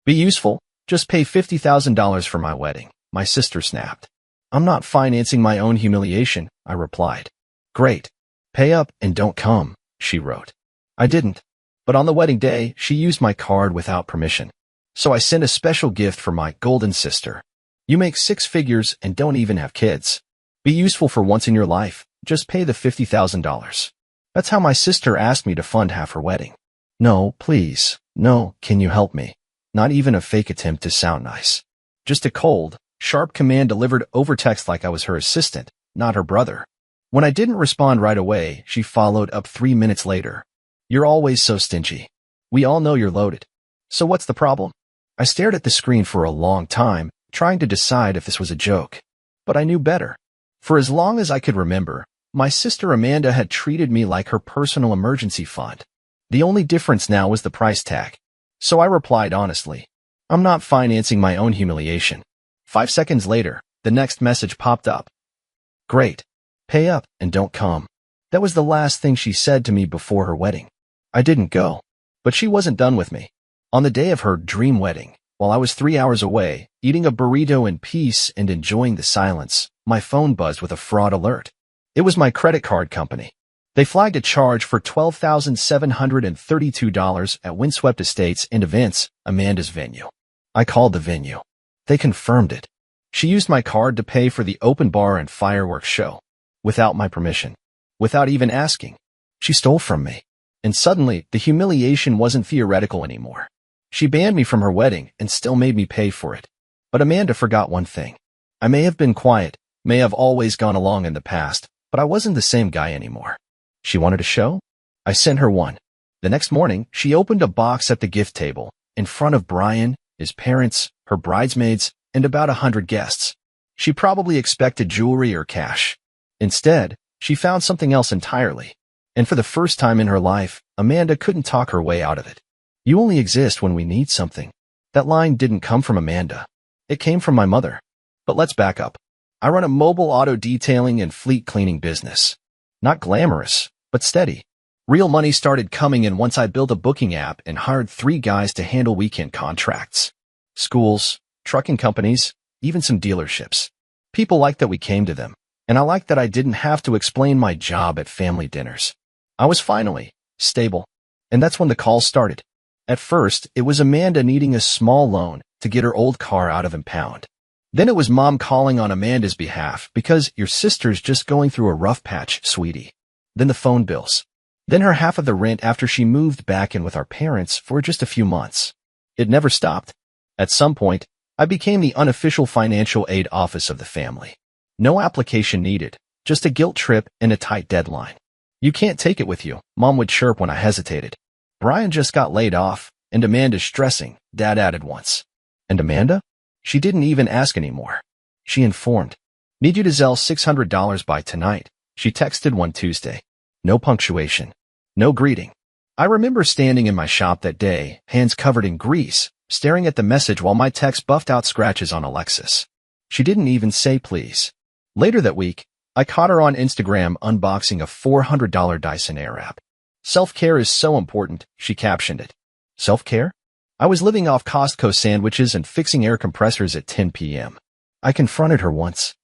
Be useful. Just pay $50,000 for my wedding, my sister snapped. I'm not financing my own humiliation, I replied. Great. Pay up and don't come, she wrote. I didn't. But on the wedding day, she used my card without permission. So I sent a special gift for my golden sister. You make 6 figures and don't even have kids. Be useful for once in your life. Just pay the $50,000. That's how my sister asked me to fund half her wedding. No, please. No, can you help me? Not even a fake attempt to sound nice. Just a cold, sharp command delivered over text like I was her assistant, not her brother. When I didn't respond right away, she followed up 3 minutes later. You're always so stingy. We all know you're loaded. So what's the problem? I stared at the screen for a long time, trying to decide if this was a joke. But I knew better. For as long as I could remember, my sister Amanda had treated me like her personal emergency fund. The only difference now was the price tag. So I replied honestly, I'm not financing my own humiliation. 5 seconds later, the next message popped up. Great. Pay up and don't come. That was the last thing she said to me before her wedding. I didn't go. But she wasn't done with me. On the day of her dream wedding, while I was 3 hours away, eating a burrito in peace and enjoying the silence, my phone buzzed with a fraud alert. It was my credit card company. They flagged a charge for $12,732 at Windswept Estates and Events, Amanda's venue. I called the venue. They confirmed it. She used my card to pay for the open bar and fireworks show. Without my permission. Without even asking. She stole from me. And suddenly, the humiliation wasn't theoretical anymore. She banned me from her wedding and still made me pay for it. But Amanda forgot one thing. I may have been quiet, may have always gone along in the past, but I wasn't the same guy anymore. She wanted a show? I sent her one. The next morning, she opened a box at the gift table, in front of Brian, his parents, her bridesmaids, and about 100 guests. She probably expected jewelry or cash. Instead, she found something else entirely. And for the first time in her life, Amanda couldn't talk her way out of it. You only exist when we need something. That line didn't come from Amanda. It came from my mother. But let's back up. I run a mobile auto detailing and fleet cleaning business. Not glamorous, but steady. Real money started coming in once I built a booking app and hired 3 guys to handle weekend contracts. Schools, trucking companies, even some dealerships. People liked that we came to them, and I liked that I didn't have to explain my job at family dinners. I was finally stable, and that's when the calls started. At first, it was Amanda needing a small loan to get her old car out of impound. Then it was Mom calling on Amanda's behalf because your sister's just going through a rough patch, sweetie. Then the phone bills. Then her half of the rent after she moved back in with our parents for just a few months. It never stopped. At some point, I became the unofficial financial aid office of the family. No application needed, just a guilt trip and a tight deadline. You can't take it with you, Mom would chirp when I hesitated. Brian just got laid off, and Amanda's stressing, Dad added once. And Amanda? She didn't even ask anymore. She informed. Need you to Zelle $600 by tonight, she texted one Tuesday. No punctuation. No greeting. I remember standing in my shop that day, hands covered in grease, staring at the message while my text buffed out scratches on Alexis. She didn't even say please. Later that week, I caught her on Instagram unboxing a $400 Dyson Airwrap. Self-care is so important, she captioned it. Self-care? I was living off Costco sandwiches and fixing air compressors at 10 p.m. I confronted her once.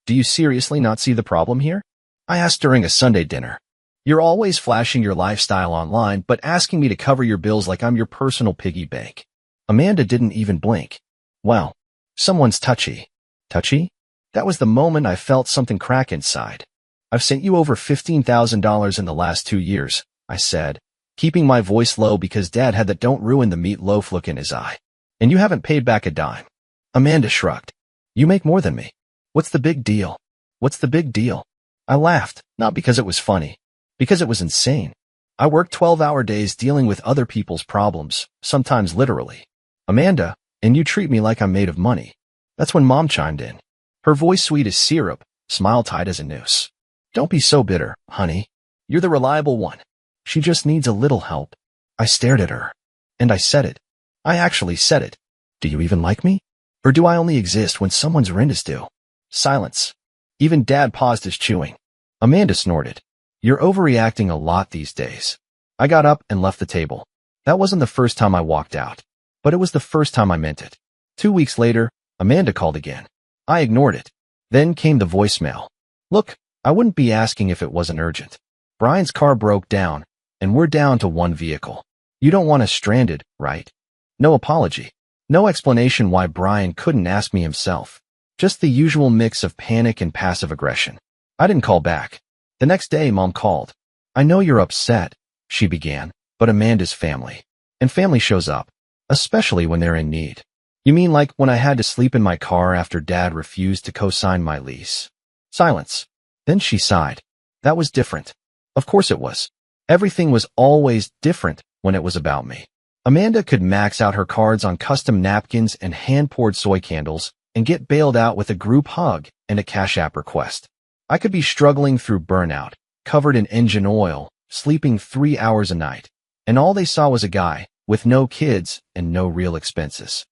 Do you seriously not see the problem here? I asked during a Sunday dinner. You're always flashing your lifestyle online, but asking me to cover your bills like I'm your personal piggy bank. Amanda didn't even blink. Wow. Someone's touchy. Touchy? That was the moment I felt something crack inside. I've sent you over $15,000 in the last 2 years, I said, keeping my voice low because Dad had that don't ruin the meatloaf look in his eye. And you haven't paid back a dime. Amanda shrugged. You make more than me. What's the big deal? What's the big deal? I laughed, not because it was funny, because it was insane. I worked 12-hour days dealing with other people's problems, sometimes literally. Amanda, and you treat me like I'm made of money. That's when Mom chimed in. Her voice sweet as syrup, smile tight as a noose. Don't be so bitter, honey. You're the reliable one. She just needs a little help. I stared at her. And I said it. I actually said it. Do you even like me? Or do I only exist when someone's rent is due? Silence. Even Dad paused his chewing. Amanda snorted. You're overreacting a lot these days. I got up and left the table. That wasn't the first time I walked out. but it was the first time I meant it. 2 weeks later, Amanda called again. I ignored it. Then came the voicemail. Look, I wouldn't be asking if it wasn't urgent. Brian's car broke down, and we're down to one vehicle. You don't want us stranded, right? No apology. No explanation why Brian couldn't ask me himself. Just the usual mix of panic and passive aggression. I didn't call back. The next day, Mom called. I know you're upset, she began, but Amanda's family. And family shows up, especially when they're in need. You mean like when I had to sleep in my car after Dad refused to co-sign my lease? Silence. Then she sighed. That was different. Of course it was. Everything was always different when it was about me. Amanda could max out her cards on custom napkins and hand-poured soy candles and get bailed out with a group hug and a Cash App request. I could be struggling through burnout, covered in engine oil, sleeping 3 hours a night, and all they saw was a guy with no kids and no real expenses.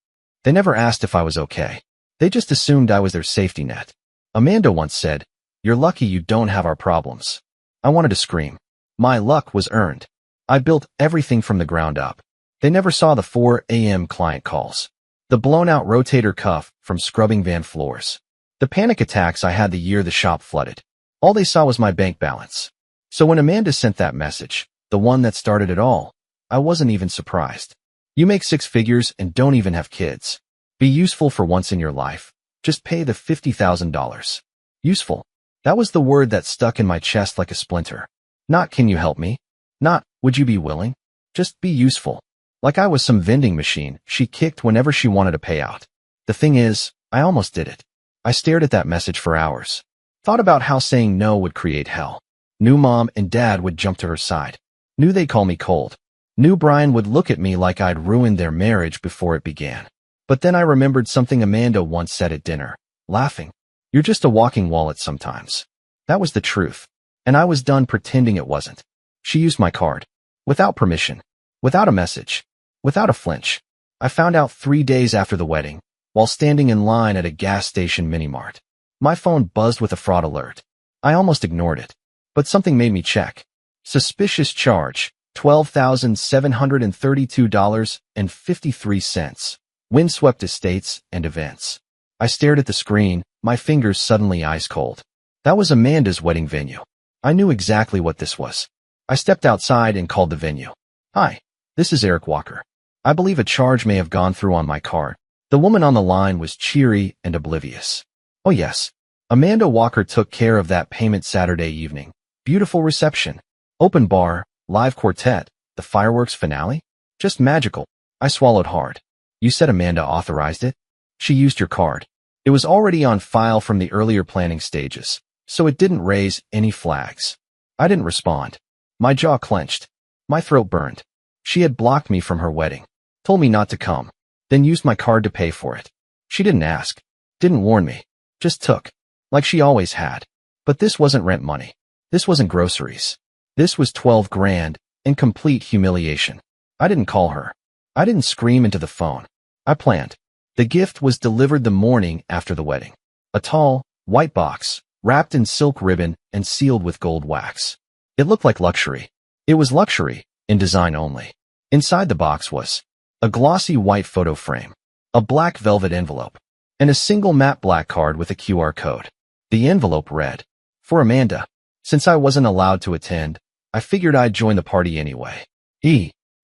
They never asked if I was okay. They just assumed I was their safety net. Amanda once said, "You're lucky you don't have our problems." I wanted to scream. My luck was earned. I built everything from the ground up. They never saw the 4 a.m. client calls, the blown-out rotator cuff from scrubbing van floors, the panic attacks I had the year the shop flooded. All they saw was my bank balance. So when Amanda sent that message, the one that started it all, I wasn't even surprised. You make 6 figures and don't even have kids. Be useful for once in your life. Just pay the $50,000. Useful. That was the word that stuck in my chest like a splinter. Not, can you help me? Not, would you be willing? Just be useful. Like I was some vending machine she kicked whenever she wanted a payout. The thing is, I almost did it. I stared at that message for hours. Thought about how saying no would create hell. Knew Mom and Dad would jump to her side. Knew they'd call me cold. Knew Brian would look at me like I'd ruined their marriage before it began. But then I remembered something Amanda once said at dinner, laughing. You're just a walking wallet sometimes. That was the truth. And I was done pretending it wasn't. She used my card. Without permission. Without a message. Without a flinch. I found out 3 days after the wedding, while standing in line at a gas station mini-mart. My phone buzzed with a fraud alert. I almost ignored it. But something made me check. Suspicious charge, $12,732.53. Windswept estates and events. I stared at the screen, my fingers suddenly ice cold. That was Amanda's wedding venue. I knew exactly what this was. I stepped outside and called the venue. Hi, this is Eric Walker. I believe a charge may have gone through on my card. The woman on the line was cheery and oblivious. Oh yes, Amanda Walker took care of that payment Saturday evening. Beautiful reception. Open bar, live quartet, the fireworks finale. Just magical. I swallowed hard. You said Amanda authorized it? She used your card. It was already on file from the earlier planning stages, so it didn't raise any flags. I didn't respond. My jaw clenched. My throat burned. She had blocked me from her wedding, told me not to come, then used my card to pay for it. She didn't ask, didn't warn me, just took, like she always had. But this wasn't rent money. This wasn't groceries. This was 12 grand in complete humiliation. I didn't call her. I didn't scream into the phone. I planned. The gift was delivered the morning after the wedding. A tall, white box, wrapped in silk ribbon and sealed with gold wax. It looked like luxury. It was luxury, in design only. Inside the box was a glossy white photo frame, a black velvet envelope, and a single matte black card with a QR code. The envelope read, "For Amanda." Since I wasn't allowed to attend, I figured I'd join the party anyway.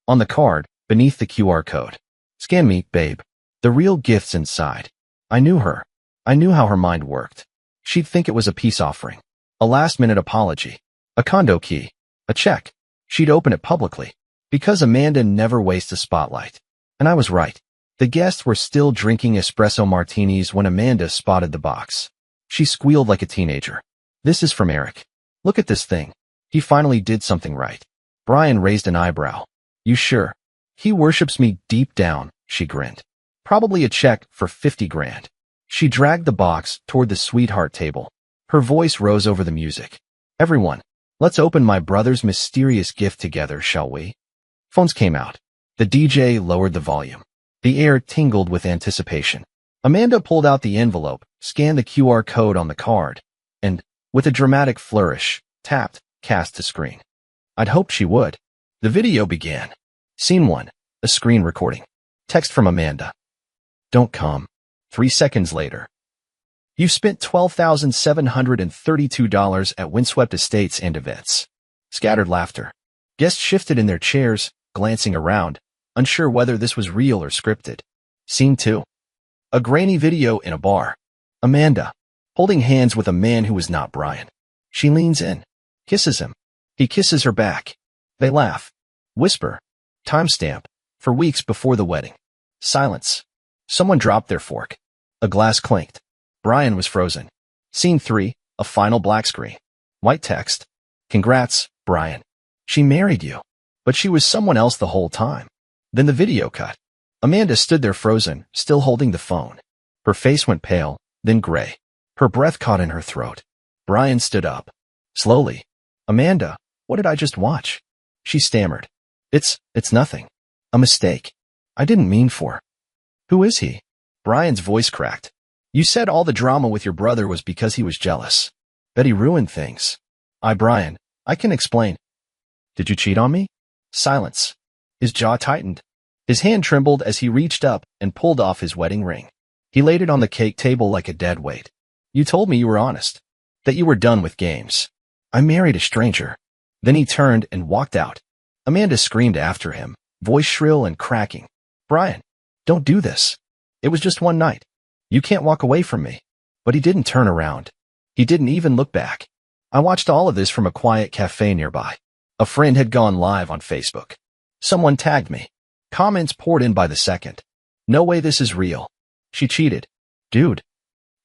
On the card, beneath the QR code. Scan me, babe. The real gift's inside. I knew her. I knew how her mind worked. She'd think it was a peace offering, a last-minute apology, a condo key, a check. She'd open it publicly, because Amanda never wastes a spotlight. And I was right. The guests were still drinking espresso martinis when Amanda spotted the box. She squealed like a teenager. "This is from Eric. Look at this thing. He finally did something right." Brian raised an eyebrow. "You sure? He worships me deep down," she grinned. "Probably a check for 50 grand. She dragged the box toward the sweetheart table. Her voice rose over the music. "Everyone, let's open my brother's mysterious gift together, shall we?" Phones came out. The DJ lowered the volume. The air tingled with anticipation. Amanda pulled out the envelope, scanned the QR code on the card, and, with a dramatic flourish, tapped Cast to Screen. I'd hoped she would. The video began. Scene 1, a screen recording. Text from Amanda. Don't come. 3 seconds later. You spent $12,732 at windswept estates and events. Scattered laughter. Guests shifted in their chairs, glancing around, unsure whether this was real or scripted. Scene 2. A grainy video in a bar. Amanda, holding hands with a man who is not Brian. She leans in, kisses him. He kisses her back. They laugh. Whisper. Timestamp. For weeks before the wedding. Silence. Someone dropped their fork. A glass clinked. Brian was frozen. Scene 3. A final black screen. White text. Congrats, Brian. She married you. But she was someone else the whole time. Then the video cut. Amanda stood there frozen, still holding the phone. Her face went pale, then gray. Her breath caught in her throat. Brian stood up. Slowly. Amanda, what did I just watch? She stammered. It's nothing. A mistake. I didn't mean for. Who is he? Brian's voice cracked. You said all the drama with your brother was because he was jealous. That he ruined things. Brian, I can explain. Did you cheat on me? Silence. His jaw tightened. His hand trembled as he reached up and pulled off his wedding ring. He laid it on the cake table like a dead weight. You told me you were honest. That you were done with games. I married a stranger. Then he turned and walked out. Amanda screamed after him, voice shrill and cracking. Brian, don't do this. It was just one night. You can't walk away from me. But he didn't turn around. He didn't even look back. I watched all of this from a quiet cafe nearby. A friend had gone live on Facebook. Someone tagged me. Comments poured in by the second. No way this is real. She cheated. Dude.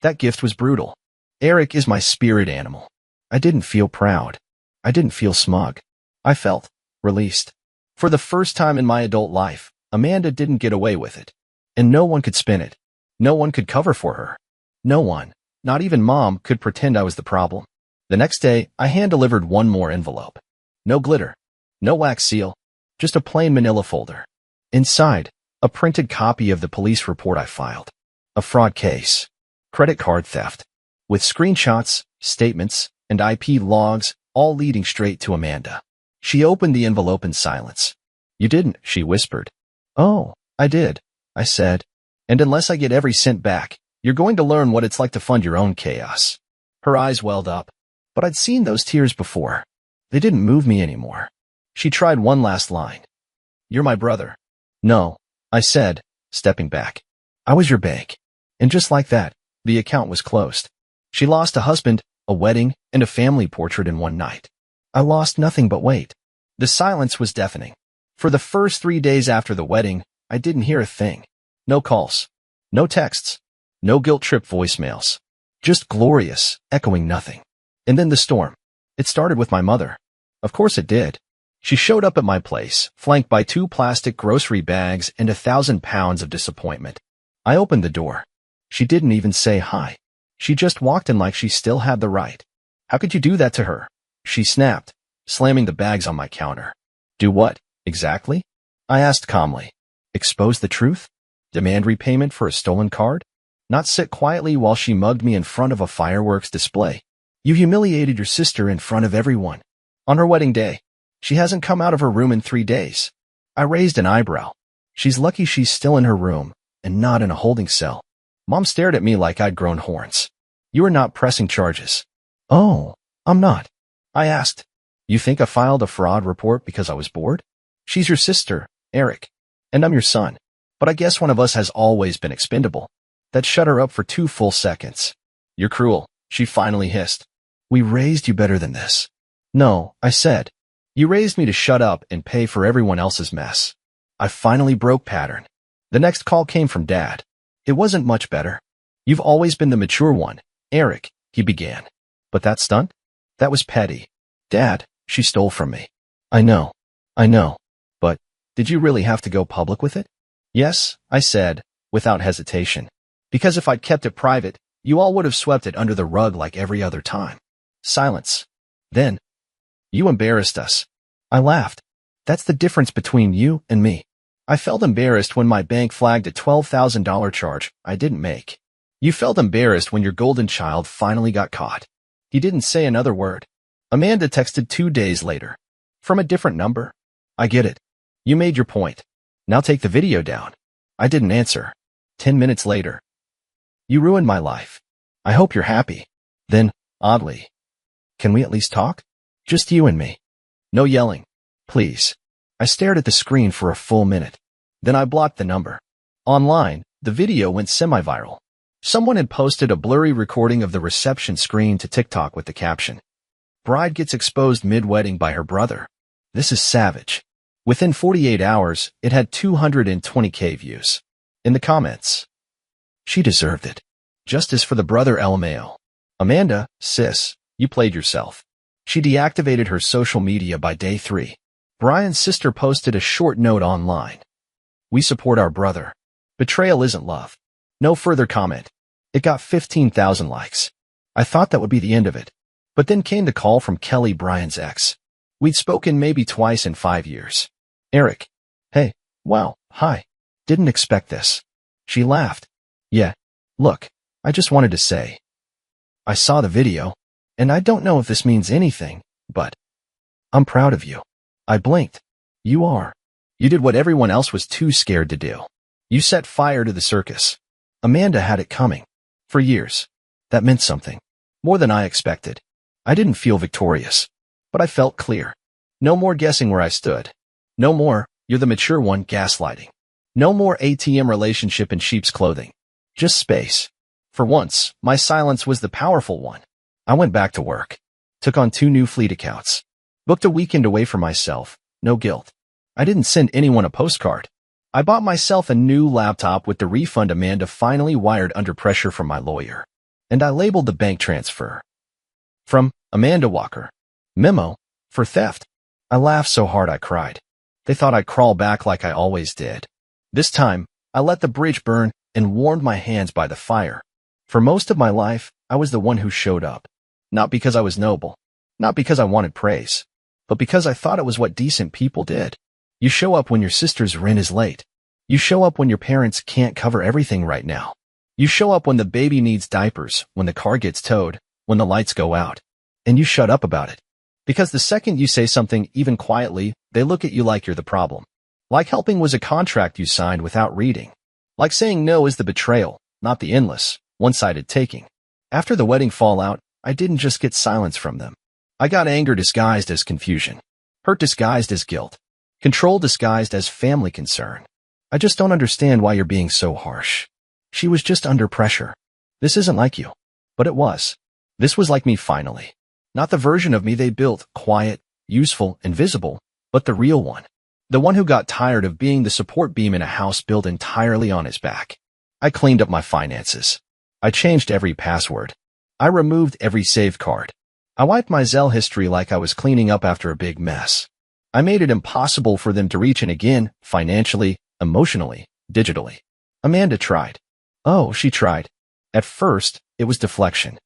That gift was brutal. Eric is my spirit animal. I didn't feel proud. I didn't feel smug. I felt released. For the first time in my adult life, Amanda didn't get away with it. And no one could spin it. No one could cover for her. No one, not even Mom, could pretend I was the problem. The next day, I hand-delivered one more envelope. No glitter. No wax seal. Just a plain manila folder. Inside, a printed copy of the police report I filed. A fraud case. Credit card theft. With screenshots, statements, and IP logs, all leading straight to Amanda. She opened the envelope in silence. You didn't, she whispered. Oh, I did, I said. And unless I get every cent back, you're going to learn what it's like to fund your own chaos. Her eyes welled up. But I'd seen those tears before. They didn't move me anymore. She tried one last line. You're my brother. No, I said, stepping back. I was your bank. And just like that, the account was closed. She lost a husband, a wedding, and a family portrait in one night. I lost nothing but weight. The silence was deafening. For the first 3 days after the wedding, I didn't hear a thing. No calls. No texts. No guilt-trip voicemails. Just glorious, echoing nothing. And then the storm. It started with my mother. Of course it did. She showed up at my place, flanked by 2 plastic grocery bags and 1,000 pounds of disappointment. I opened the door. She didn't even say hi. She just walked in like she still had the right. How could you do that to her? She snapped, slamming the bags on my counter. Do what, exactly? I asked calmly. Expose the truth? Demand repayment for a stolen card? Not sit quietly while she mugged me in front of a fireworks display. You humiliated your sister in front of everyone. On her wedding day. She hasn't come out of her room in 3 days. I raised an eyebrow. She's lucky she's still in her room, and not in a holding cell. Mom stared at me like I'd grown horns. You are not pressing charges. Oh, I'm not. I asked. You think I filed a fraud report because I was bored? She's your sister, Eric. And I'm your son. But I guess one of us has always been expendable. That shut her up for 2 full seconds. You're cruel, she finally hissed. We raised you better than this. No, I said. You raised me to shut up and pay for everyone else's mess. I finally broke pattern. The next call came from Dad. It wasn't much better. You've always been the mature one, Eric, he began. But that stunt? That was petty. Dad, she stole from me. I know. But, did you really have to go public with it? Yes, I said, without hesitation. Because if I'd kept it private, you all would have swept it under the rug like every other time. Silence. Then, you embarrassed us. I laughed. That's the difference between you and me. I felt embarrassed when my bank flagged a $12,000 charge I didn't make. You felt embarrassed when your golden child finally got caught. He didn't say another word. Amanda texted 2 days later. From a different number. I get it. You made your point. Now take the video down. I didn't answer. 10 minutes later. You ruined my life. I hope you're happy. Then, oddly, can we at least talk? Just you and me. No yelling. Please. I stared at the screen for a full minute. Then I blocked the number. Online, the video went semi-viral. Someone had posted a blurry recording of the reception screen to TikTok with the caption, "Bride gets exposed mid-wedding by her brother. This is savage." Within 48 hours, it had 220K views. In the comments, "She deserved it. Justice for the brother LMAO. Amanda, sis, you played yourself." She deactivated her social media by day 3. Brian's sister posted a short note online. "We support our brother. Betrayal isn't love." No further comment. It got 15,000 likes. I thought that would be the end of it. But then came the call from Kelly, Brian's ex. We'd spoken maybe twice in 5 years. "Eric. Hey, wow, hi. Didn't expect this." She laughed. "Yeah, look, I just wanted to say. I saw the video, and I don't know if this means anything, but I'm proud of you." I blinked. "You are. You did what everyone else was too scared to do. You set fire to the circus." Amanda had it coming. For years. That meant something. More than I expected. I didn't feel victorious. But I felt clear. No more guessing where I stood. No more, "You're the mature one," gaslighting. No more ATM relationship in sheep's clothing. Just space. For once, my silence was the powerful one. I went back to work. Took on 2 new fleet accounts. Booked a weekend away for myself. No guilt. I didn't send anyone a postcard. I bought myself a new laptop with the refund Amanda finally wired under pressure from my lawyer. And I labeled the bank transfer. From Amanda Walker. Memo. For theft. I laughed so hard I cried. They thought I'd crawl back like I always did. This time, I let the bridge burn and warmed my hands by the fire. For most of my life, I was the one who showed up. Not because I was noble. Not because I wanted praise. But because I thought it was what decent people did. You show up when your sister's rent is late. You show up when your parents can't cover everything right now. You show up when the baby needs diapers, when the car gets towed, when the lights go out. And you shut up about it. Because the second you say something, even quietly, they look at you like you're the problem. Like helping was a contract you signed without reading. Like saying no is the betrayal, not the endless, one-sided taking. After the wedding fallout, I didn't just get silence from them. I got anger disguised as confusion. Hurt disguised as guilt. Control disguised as family concern. "I just don't understand why you're being so harsh. She was just under pressure. This isn't like you." But it was. This was like me finally. Not the version of me they built, quiet, useful, invisible, but the real one. The one who got tired of being the support beam in a house built entirely on his back. I cleaned up my finances. I changed every password. I removed every save card. I wiped my Zelle history like I was cleaning up after a big mess. I made it impossible for them to reach in again, financially, emotionally, digitally. Amanda tried. Oh, she tried. At first, it was deflection.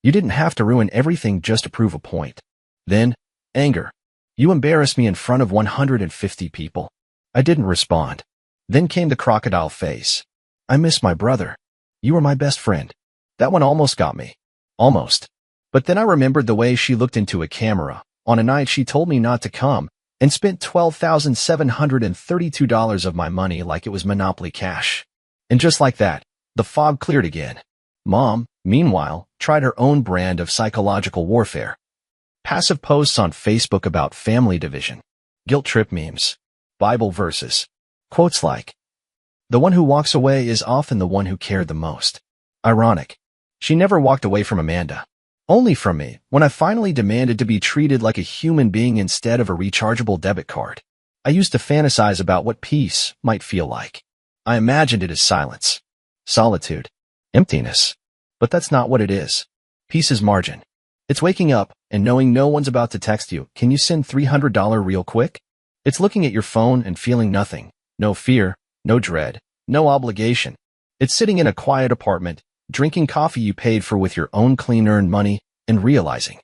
"You didn't have to ruin everything just to prove a point." Then, anger. "You embarrassed me in front of 150 people." I didn't respond. Then came the crocodile face. "I miss my brother. You were my best friend." That one almost got me. Almost. But then I remembered the way she looked into a camera on a night she told me not to come and spent $12,732 of my money like it was Monopoly cash. And just like that, the fog cleared again. Mom, meanwhile, tried her own brand of psychological warfare. Passive posts on Facebook about family division, guilt trip memes, Bible verses, quotes like, "The one who walks away is often the one who cared the most." Ironic. She never walked away from Amanda. Only from me, when I finally demanded to be treated like a human being instead of a rechargeable debit card. I used to fantasize about what peace might feel like. I imagined it as silence, solitude, emptiness. But that's not what it is. Peace is margin. It's waking up and knowing no one's about to text you, "Can you send $300 real quick?" It's looking at your phone and feeling nothing. No fear, no dread, no obligation. It's sitting in a quiet apartment, drinking coffee you paid for with your own clean-earned money, and realizing,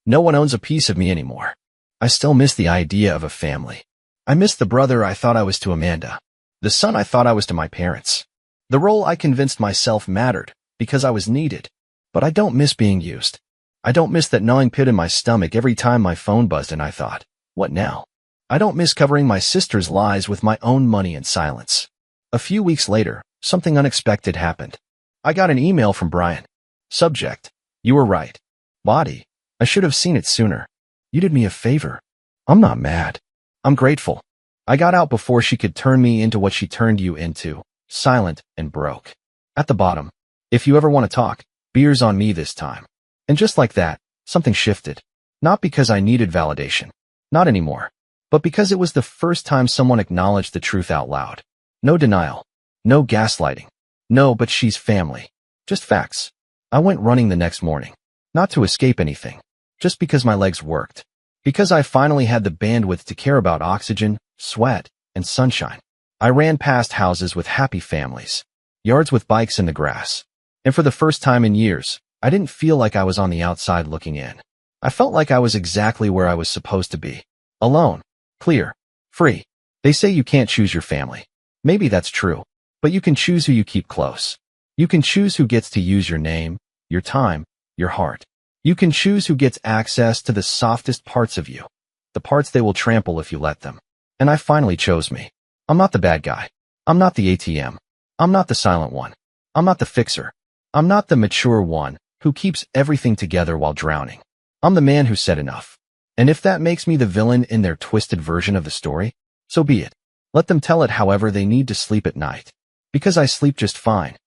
no one owns a piece of me anymore. I still miss the idea of a family. I miss the brother I thought I was to Amanda. The son I thought I was to my parents. The role I convinced myself mattered, because I was needed. But I don't miss being used. I don't miss that gnawing pit in my stomach every time my phone buzzed and I thought, what now? I don't miss covering my sister's lies with my own money and silence. A few weeks later, something unexpected happened. I got an email from Brian. Subject: You were right. Body: I should have seen it sooner. You did me a favor. I'm not mad. I'm grateful. I got out before she could turn me into what she turned you into, silent and broke. At the bottom: If you ever want to talk, beer's on me this time. And just like that, something shifted. Not because I needed validation. Not anymore. But because it was the first time someone acknowledged the truth out loud. No denial. No gaslighting. No, but she's family. Just facts. I went running the next morning. Not to escape anything. Just because my legs worked. Because I finally had the bandwidth to care about oxygen, sweat, and sunshine. I ran past houses with happy families. Yards with bikes in the grass. And for the first time in years, I didn't feel like I was on the outside looking in. I felt like I was exactly where I was supposed to be. Alone. Clear. Free. They say you can't choose your family. Maybe that's true. But you can choose who you keep close. You can choose who gets to use your name, your time, your heart. You can choose who gets access to the softest parts of you. The parts they will trample if you let them. And I finally chose me. I'm not the bad guy. I'm not the ATM. I'm not the silent one. I'm not the fixer. I'm not the mature one who keeps everything together while drowning. I'm the man who said enough. And if that makes me the villain in their twisted version of the story, so be it. Let them tell it however they need to sleep at night. Because I sleep just fine.